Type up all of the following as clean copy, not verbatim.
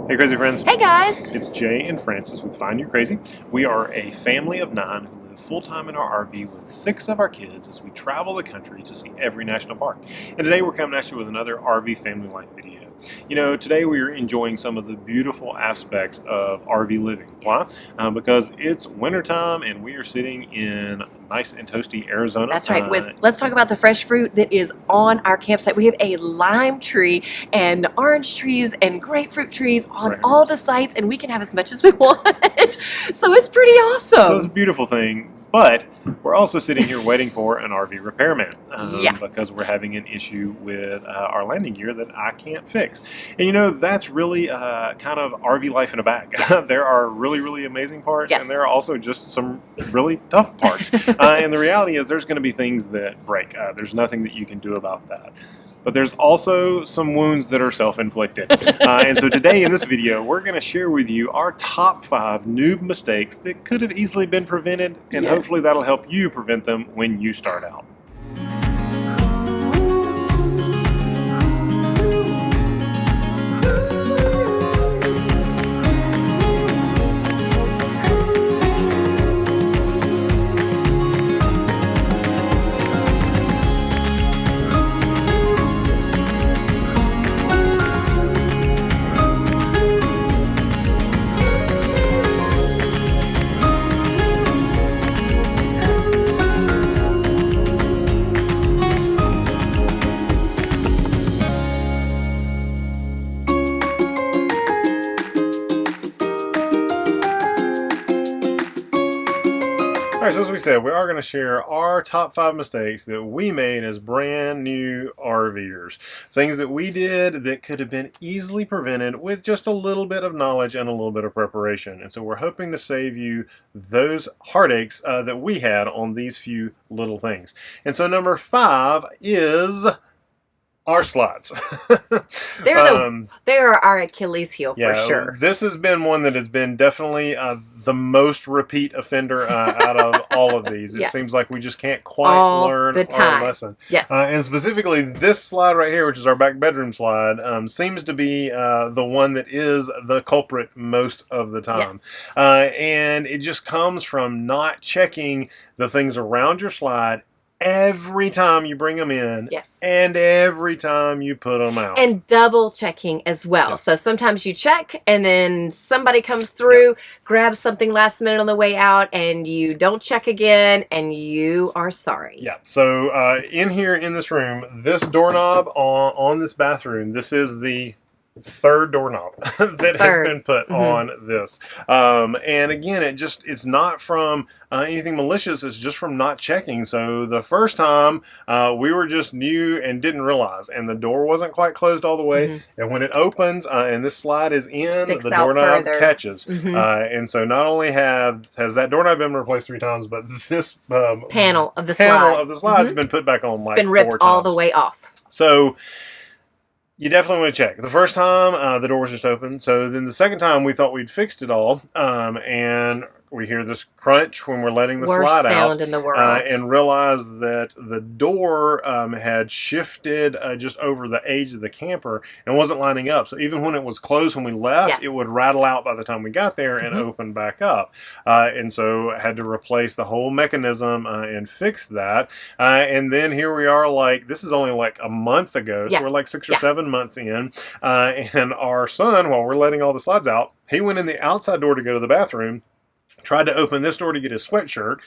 Hey crazy friends. Hey guys! It's Jay and Francis with Find You Crazy. We are a family of 9 who live full-time in our RV with 6 of our kids as we travel the country to see every national park. And today we're coming at you with another RV family life video. You know, today we are enjoying some of the beautiful aspects of RV living. Why? Because it's wintertime and we are sitting in nice and toasty Arizona. That's right. Let's talk about the fresh fruit that is on our campsite. We have a lime tree and orange trees and grapefruit trees on all the sites, and we can have as much as we want. So it's pretty awesome. So it's a beautiful thing. But we're also sitting here waiting for an RV repairman because we're having an issue with our landing gear that I can't fix. And you know, that's really kind of RV life in a bag. There are really, really amazing parts, and there are also just some really tough parts. And the reality is there's going to be things that break. There's nothing that you can do about that. But there's also some wounds that are self-inflicted. And so today in this video, we're going to share with you our top 5 noob mistakes that could have easily been prevented, and hopefully that'll help you prevent them when you start out. Alright, so as we said, we are going to share our top 5 mistakes that we made as brand new RVers. Things that we did that could have been easily prevented with just a little bit of knowledge and a little bit of preparation. And so we're hoping to save you those heartaches that we had on these few little things. And so number 5 is our slides. They're our Achilles heel for sure. This has been one that has been definitely the most repeat offender out of all of these. It seems like we just can't quite learn our lesson. And specifically this slide right here, which is our back bedroom slide, seems to be the one that is the culprit most of the time. And it just comes from not checking the things around your slide every time you bring them in, and every time you put them out. And double checking as well. So sometimes you check, and then somebody comes through, grabs something last minute on the way out, and you don't check again, and you are sorry. So in here in this room, this doorknob on this bathroom, this is the 3rd doorknob that has been put on this. And again, it's not from anything malicious, it's just from not checking. So the first time we were just new and didn't realize, and the door wasn't quite closed all the way, and when it opens and this slide is in, the doorknob catches. And so not only has that doorknob been replaced 3 times, but this panel of the slide has been put back on like 4 times. Been ripped all the way off. So you definitely want to check. The first time, the door was just open. So then the second time, we thought we'd fixed it all. And we hear this crunch when we're letting the slide out. Worst sound in the world. And realize that the door had shifted just over the edge of the camper and wasn't lining up. So even when it was closed when we left, it would rattle out by the time we got there and open back up. And so I had to replace the whole mechanism and fix that. And then here we are, like, this is only like a month ago. So we're like 6 or 7 months in. And our son, while we're letting all the slides out, he went in the outside door to go to the bathroom, tried to open this door to get his sweatshirt.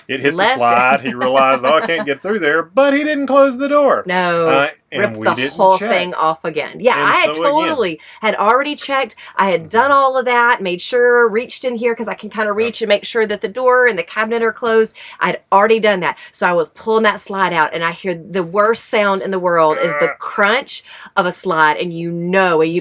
It hit the slide. He realized, I can't get through there, but he didn't close the door. No, and ripped the whole thing off again. I had had already checked. I had done all of that, made sure, reached in here because I can kind of reach and make sure that the door and the cabinet are closed. I'd already done that. So I was pulling that slide out, and I hear the worst sound in the world is the crunch of a slide, and you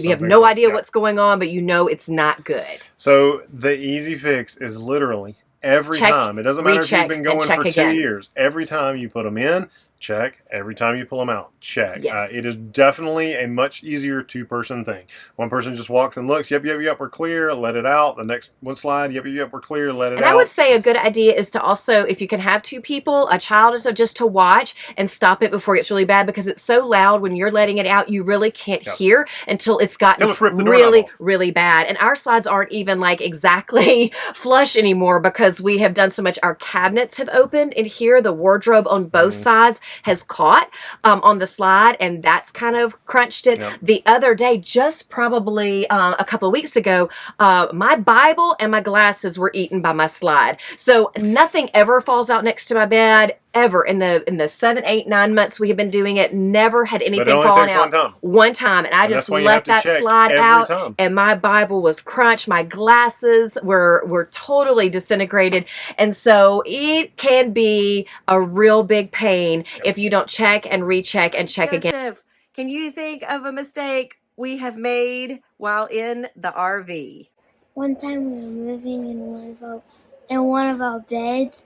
have no idea what's going on, but you know it's not good. So the easy fix is literally every time. It doesn't matter if you've been going for 2 years. Every time you put them in, check. Every time you pull them out, check. Yes. It is definitely a much easier two-person thing. One person just walks and looks, yep, we're clear, let it out. The next one slide, yep, we're clear, let it out. And I would say a good idea is to also, if you can have two people, a child, so just to watch and stop it before it gets really bad, because it's so loud when you're letting it out, you really can't hear until it's gotten really, really bad. And our slides aren't even like exactly flush anymore because we have done so much. Our cabinets have opened, and here the wardrobe on both sides has caught on the slide, and that's kind of crunched it. The other day, just probably a couple of weeks ago, my Bible and my glasses were eaten by my slide. So nothing ever falls out next to my bed ever in the 7, 8, 9 months we have been doing it. Never had anything fallen out. One time, and I just let that slide out, and my Bible was crunched. My glasses were totally disintegrated, and so it can be a real big pain if you don't check and recheck and check again. Can you think of a mistake we have made while in the RV? One time we were moving in one of our beds.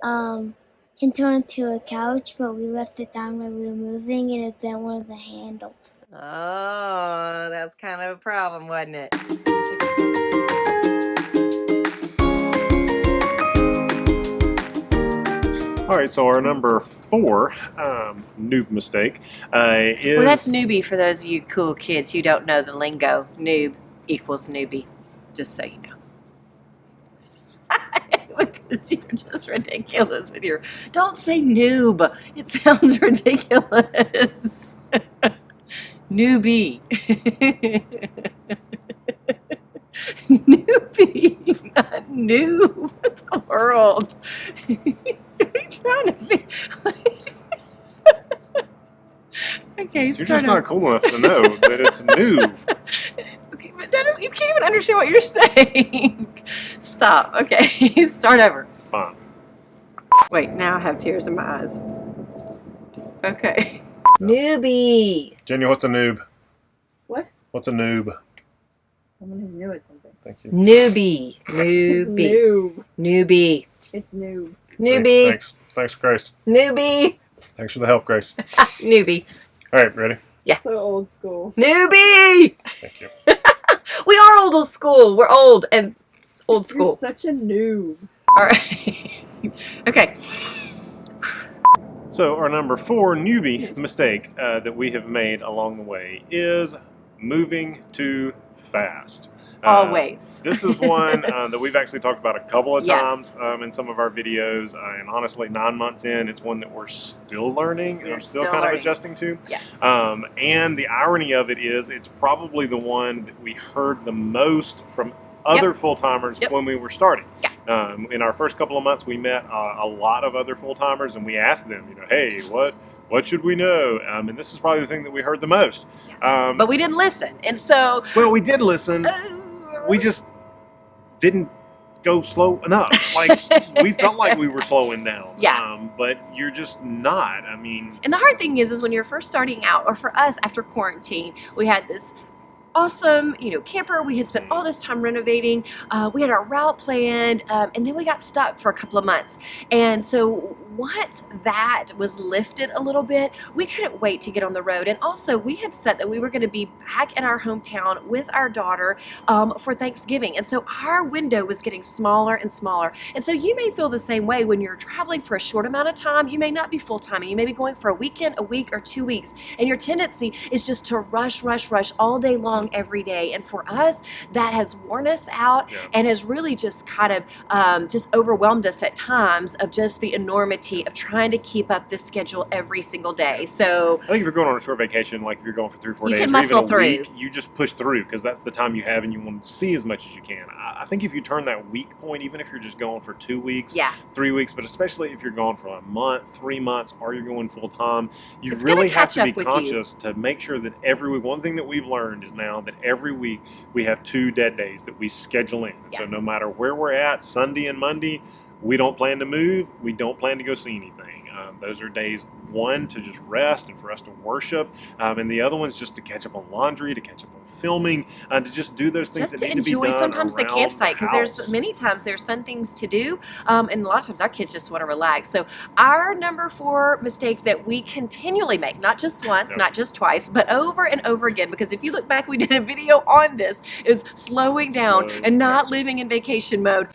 Can turn into a couch, but we left it down when we were moving, and it bent one of the handles. Oh, that's kind of a problem, wasn't it? All right, so our number 4 noob mistake is... Well, that's newbie for those of you cool kids who don't know the lingo. Noob equals newbie, just so you know. Because you're just ridiculous with your... Don't say noob. It sounds ridiculous. Newbie. Newbie, not noob. The world. You're trying to be... Okay, you're just not cool enough to know that it's noob. Okay, but that is, you can't even understand what you're saying. Stop. Okay, start over. Fine. Wait, now I have tears in my eyes. Okay. Newbie. Jenny, what's a noob? What? What's a noob? Someone who's new at something. Thank you. Newbie. Newbie. Noob. Newbie. It's noob. Newbie. Thanks, Grace. Newbie. Thanks for the help, Grace. Newbie. All right, ready? Yeah. So old school. Newbie. Thank you. We are old school. We're old and old school. You're such a noob. All right. Okay. So our number 4 newbie mistake that we have made along the way is moving too fast. Always. This is one that we've actually talked about a couple of times in some of our videos, and honestly 9 months in, it's one that we're still learning and still kind of adjusting to. Yes. And the irony of it is it's probably the one that we heard the most from other full-timers when we were starting. Yeah. In our first couple of months, we met a lot of other full-timers, and we asked them, hey, what should we know? And this is probably the thing that we heard the most. But we didn't listen, and so... Well, we did listen. We just didn't go slow enough. Like, we felt like we were slowing down. Yeah. But you're just not. I mean... And the hard thing is when you're first starting out, or for us after quarantine, we had this awesome, camper. We had spent all this time renovating. We had our route planned, and then we got stuck for a couple of months. And so once that was lifted a little bit, we couldn't wait to get on the road. And also, we had said that we were going to be back in our hometown with our daughter for Thanksgiving. And so our window was getting smaller and smaller. And so you may feel the same way when you're traveling for a short amount of time. You may not be full-time. You may be going for a weekend, a week, or 2 weeks. And your tendency is just to rush all day long every day. And for us, that has worn us out and has really just kind of just overwhelmed us at times of just the enormity of trying to keep up this schedule every single day. So I think if you're going on a short vacation, like if you're going for 3 or 4 days, can or even muscle a week, you just push through because that's the time you have and you want to see as much as you can. I think if you turn that week point, even if you're just going for 2 weeks, 3 weeks, but especially if you're going for a month, 3 months, or you're going full time, you really have to be conscious to make sure that every week, one thing that we've learned is now that every week we have 2 dead days that we schedule in. So no matter where we're at, Sunday and Monday, we don't plan to move. We don't plan to go see anything. Those are days one to just rest and for us to worship, and the other one's just to catch up on laundry, to catch up on filming, to just do those things just that to need to be enjoy done sometimes the around campsite, because there's many times there's fun things to do, and a lot of times our kids just want to relax. So our number 4 mistake that we continually make, not just once, not just twice, but over and over again, because if you look back, we did a video on this, is slowing down and not living in vacation mode.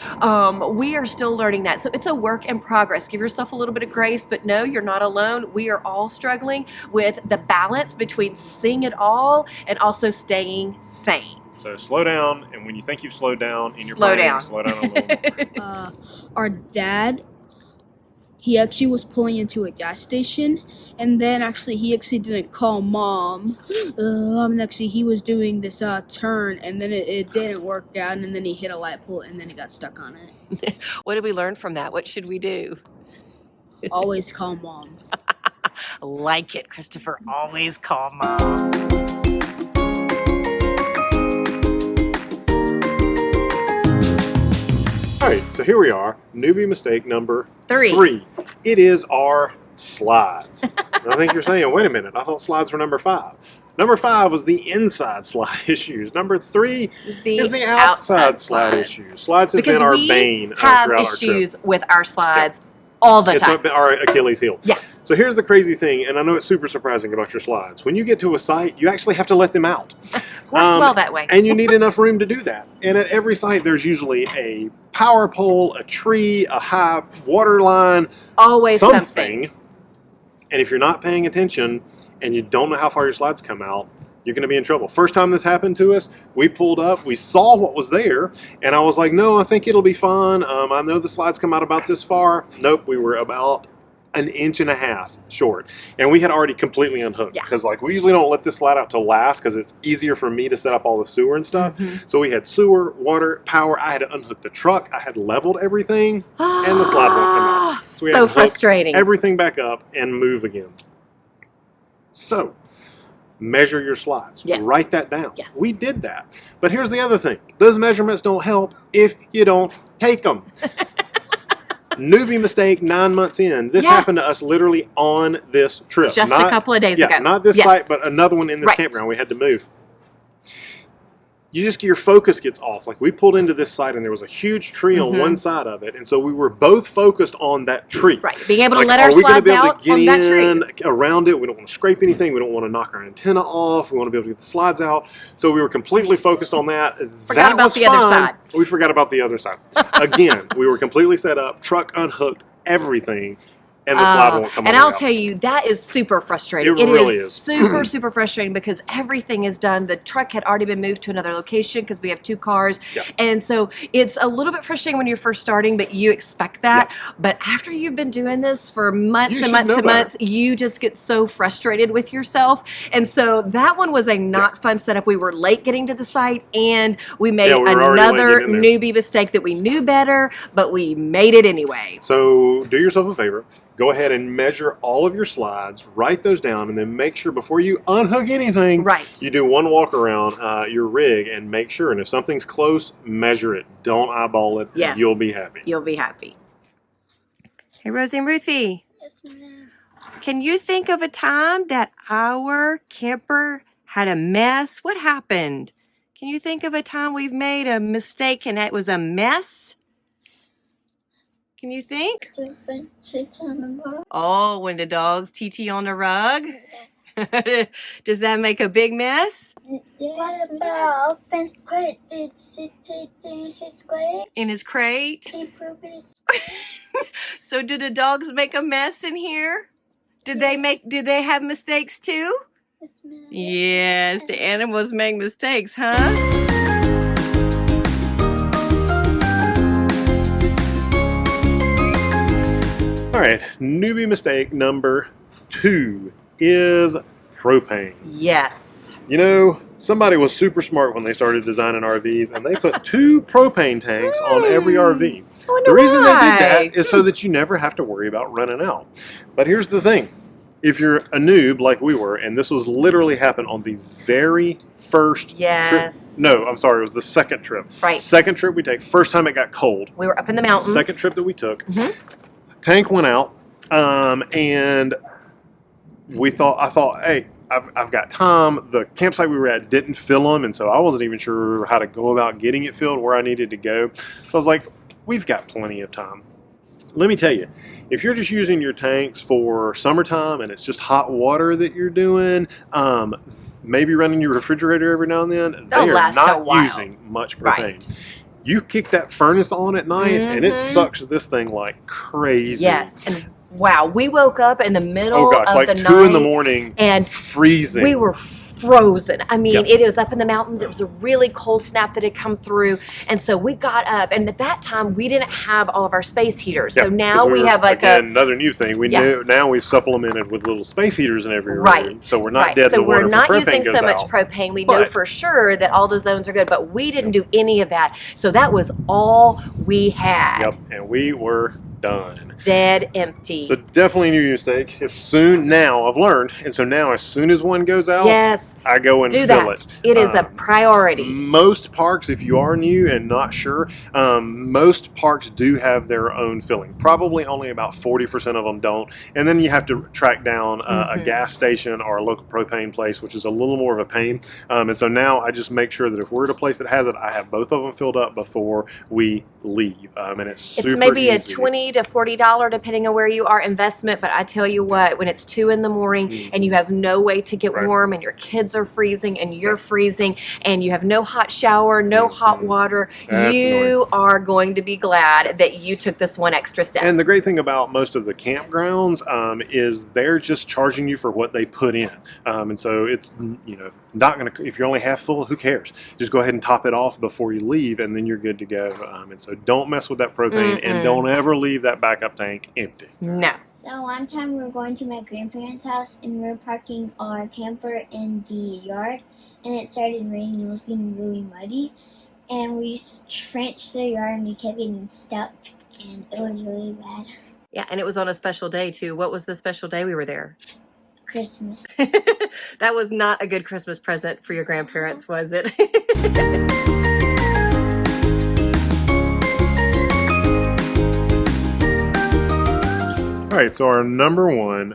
We are still learning that, so it's a work in progress. Give yourself a little bit of grace, but no, you're not alone. We are all struggling with the balance between seeing it all and also staying sane. So slow down, and when you think you've slowed down in your Slow planning, down. slow down a little more. Our dad, he actually was pulling into a gas station, and then he didn't call mom. Actually, he was doing this turn, and then it didn't work out, and then he hit a light pole, and then he got stuck on it. What did we learn from that? What should we do? Always call mom. Like it, Christopher. Always call mom. All right, so here we are, newbie mistake number 3. It is our slides. And I think you're saying, wait a minute, I thought slides were number 5. Number 5 was the inside slide issues. Number 3 is the outside slide issues. Slides have been our bane have throughout our trip. issues with our slides all the time. It's our Achilles heel. Yeah. So here's the crazy thing, and I know it's super surprising about your slides. When you get to a site, you actually have to let them out. Works well that way. And you need enough room to do that. And at every site, there's usually a power pole, a tree, a high water line, always something. And if you're not paying attention and you don't know how far your slides come out, you're going to be in trouble. First time this happened to us, we pulled up, we saw what was there, and I was like, no, I think it'll be fine. I know the slides come out about this far. Nope, we were about 1.5 inches short. And we had already completely unhooked. Because we usually don't let this slide out till last because it's easier for me to set up all the sewer and stuff. So we had sewer, water, power. I had to unhook the truck. I had leveled everything, and the slide won't come out. So we had to frustrating. Hook everything back up and move again. So measure your slides. Write that down. We did that. But here's the other thing. Those measurements don't help if you don't take them. Newbie mistake 9 months in. This happened to us literally on this trip. Just a couple of days ago. Not this site, but another one in this campground. We had to move. Your focus gets off. We pulled into this site and there was a huge tree on one side of it, and so we were both focused on that tree. Right, being able to let our slides out on that tree. Around it, we don't want to scrape anything. We don't want to knock our antenna off. We want to be able to get the slides out. So we were completely focused on that. Forgot about the other side. We forgot about the other side. Again, we were completely set up, truck unhooked, everything. And the slide won't come out. And I'll tell you, that is super frustrating. It really is super, super frustrating because everything is done. The truck had already been moved to another location because we have 2 cars. And so it's a little bit frustrating when you're first starting, but you expect that. But after you've been doing this for months and months and months, you just get so frustrated with yourself. And so that one was a not fun setup. We were late getting to the site, and we made another newbie mistake that we knew better, but we made it anyway. So do yourself a favor. Go ahead and measure all of your slides, write those down, and then make sure before you unhook anything, you do one walk around your rig and make sure. And if something's close, measure it. Don't eyeball it. Yes. You'll be happy. You'll be happy. Hey, Rosie and Ruthie. Yes, ma'am. Can you think of a time that our camper had a mess? What happened? Can you think of a time we've made a mistake and it was a mess? Can you think? Oh, when the dogs TT on the rug? Does that make a big mess? What about Finn's crate? Did she take in his crate? In his crate? He pooped his So did the dogs make a mess in here? Did they have mistakes too? Yes, ma'am. Yes, the animals make mistakes, huh? All right, newbie mistake number 2 is propane. Yes. You know, somebody was super smart when they started designing RVs, and they put 2 propane tanks on every RV. The reason they did that is so that you never have to worry about running out. But here's the thing. If you're a noob like we were, and this was literally happened on the very first trip. No, I'm sorry, it was the second trip. Right. Second trip we take. First time it got cold. We were up in the mountains. Second trip that we took. Tank went out, and I thought, hey, I've got time. The campsite we were at didn't fill them, and so I wasn't even sure how to go about getting it filled where I needed to go. So I was like, we've got plenty of time. Let me tell you, if you're just using your tanks for summertime and it's just hot water that you're doing, maybe running your refrigerator every now and then, they are not using much propane. Right. You kick that furnace on at night and it sucks this thing like crazy. Yes. And wow, we woke up in the middle of like the night. 2 in the morning and freezing. We were frozen. I mean, it was up in the mountains. It was a really cold snap that had come through. And so we got up, and at that time we didn't have all of our space heaters. So now we have like another new thing. We knew now we've supplemented with little space heaters in every room. So we're not dead in the water. So we're not using so much propane. We know for sure that all the zones are good, but we didn't do any of that. So that was all we had. Yep, and we were done. Dead empty. So definitely a new mistake. Now I've learned, and so now as soon as one goes out, I go and fill it. It is a priority. Most parks, if you are new and not sure, most parks do have their own filling. Probably only about 40% of them don't, and then you have to track down a gas station or a local propane place, which is a little more of a pain. And so now I just make sure that if we're at a place that has it, I have both of them filled up before we leave, and it's super easy. It's maybe a $20 to $40 depending on where you are investment, but I tell you what, when it's 2 in the morning and you have no way to get warm and your kids are freezing and you're freezing and you have no hot shower, no hot water, you are going to be glad that you took this one extra step. And the great thing about most of the campgrounds is they're just charging you for what they put in, and so it's not going to, if you're only half full, who cares? Just go ahead and top it off before you leave, and then you're good to go. And so don't mess with that propane, and don't ever leave that backup tank empty. No. So one time we were going to my grandparents' house, and we were parking our camper in the yard, and it started raining. It was getting really muddy, and we just trenched the yard, and we kept getting stuck, and it was really bad. Yeah, and it was on a special day too. What was the special day we were there? Christmas. That was not a good Christmas present for your grandparents, was it? All right, so our number one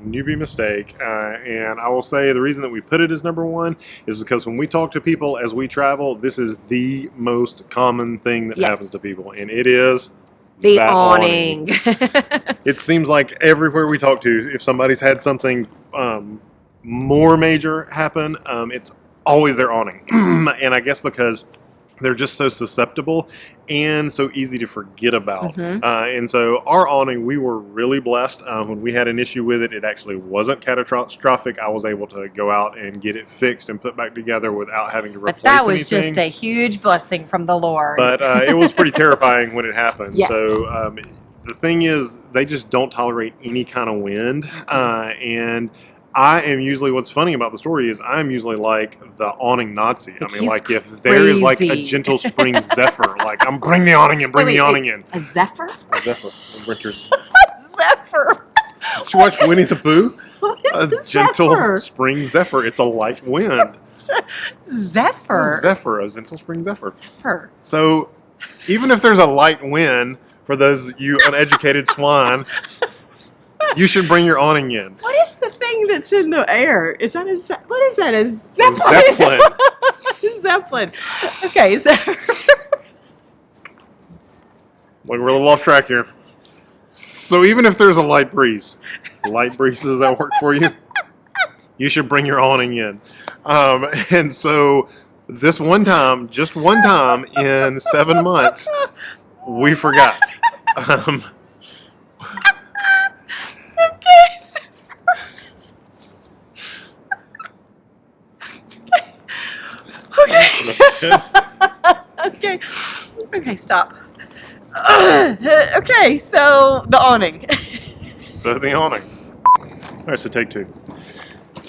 newbie mistake, and I will say the reason that we put it as number one is because when we talk to people as we travel, this is the most common thing that happens to people, and it is the awning. It seems like everywhere we talk to, if somebody's had something more major happen, it's always their awning. And I guess because they're just so susceptible and so easy to forget about. And so our awning, we were really blessed. When we had an issue with it, it actually wasn't catastrophic. I was able to go out and get it fixed and put back together without having to replace anything. But that was just a huge blessing from the Lord. But it was pretty terrifying when it happened. So the thing is, they just don't tolerate any kind of wind. And I am usually, what's funny about the story is I'm usually like the awning Nazi. I mean, like if there is like a gentle spring zephyr, like I'm bring the awning in, bring the awning in. A zephyr? A zephyr. The winters. Zephyr. Did you watch Winnie the Pooh? A gentle spring zephyr. It's a light wind. Zephyr. A zephyr, a gentle spring zephyr. Zephyr. So even if there's a light wind, for those you uneducated swine, you should bring your awning in. What is the thing that's in the air? Is that what is that? A zeppelin? Zeppelin. Zeppelin. Okay, so we're a little off track here. So even if there's a light breeze, does that work for you? You should bring your awning in. And so this one time, just one time in 7 months, we forgot. Okay, stop. Okay, so the awning. So the awning. All right, so take 2.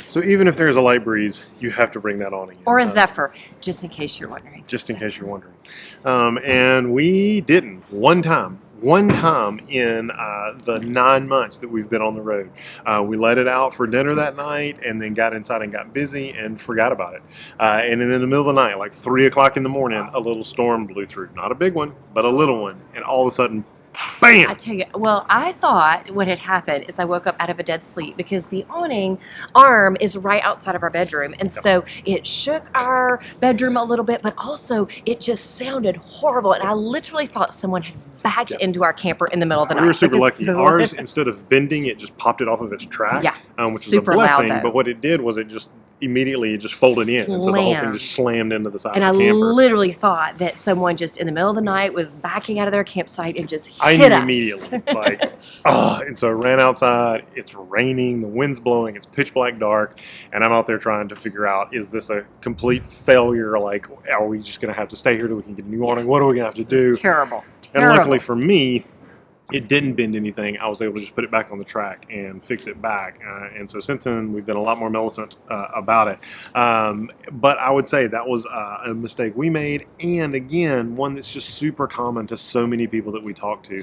So even if there's a light breeze, you have to bring that awning in. Or a zephyr, just in case you're wondering. Just in case you're wondering. And we didn't. One time in the 9 months that we've been on the road. We let it out for dinner that night and then got inside and got busy and forgot about it. And then in the middle of the night, like 3 o'clock in the morning, a little storm blew through. Not a big one, but a little one. And all of a sudden, Bam! I tell you, well, I thought what had happened is I woke up out of a dead sleep because the awning arm is right outside of our bedroom. And so it shook our bedroom a little bit, but also it just sounded horrible. And I literally thought someone had backed into our camper in the middle of the night. We were super lucky. So Ours, instead of bending, it just popped it off of its track, which was a blessing. But what it did was it just immediately folded in, and so the whole thing just slammed into the side of the camper. And I literally thought that someone just in the middle of the night was backing out of their campsite and just hit us. I knew immediately, and so I ran outside. It's raining, the wind's blowing, it's pitch black dark, and I'm out there trying to figure out, is this a complete failure? Like, are we just going to have to stay here till we can get a new awning? What are we going to have to do? It's terrible. And luckily for me, it didn't bend anything. I was able to just put it back on the track and fix it back. And so since then, we've been a lot more militant about it. But I would say that was a mistake we made. And again, one that's just super common to so many people that we talk to.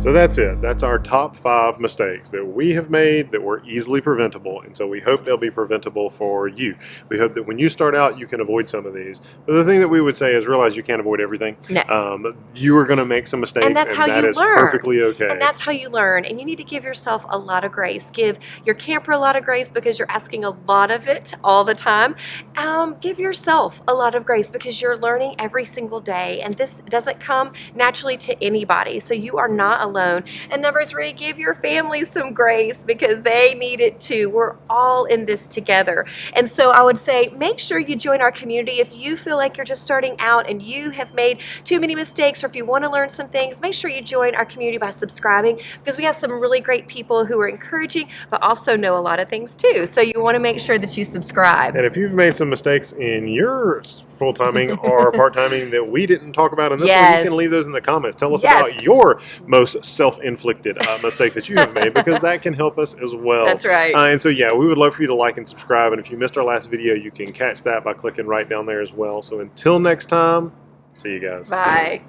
So that's it. That's our top 5 mistakes that we have made that were easily preventable. And so we hope they'll be preventable for you. We hope that when you start out, you can avoid some of these. But the thing that we would say is realize you can't avoid everything. No. You are going to make some mistakes, and that is perfectly okay. And that's how you learn. And you need to give yourself a lot of grace. Give your camper a lot of grace because you're asking a lot of it all the time. Give yourself a lot of grace because you're learning every single day. And this doesn't come naturally to anybody. So you are not alone. And number 3, give your family some grace because they need it too. We're all in this together. And so I would say make sure you join our community. If you feel like you're just starting out and you have made too many mistakes, or if you want to learn some things, make sure you join our community by subscribing because we have some really great people who are encouraging but also know a lot of things too. So you want to make sure that you subscribe. And if you've made some mistakes in your full-timing or part-timing that we didn't talk about in this one, you can leave those in the comments. Tell us about your most self-inflicted mistake that you have made, because that can help us as well. That's right. And so, yeah, we would love for you to like and subscribe. And if you missed our last video, you can catch that by clicking right down there as well. So until next time, see you guys. Bye.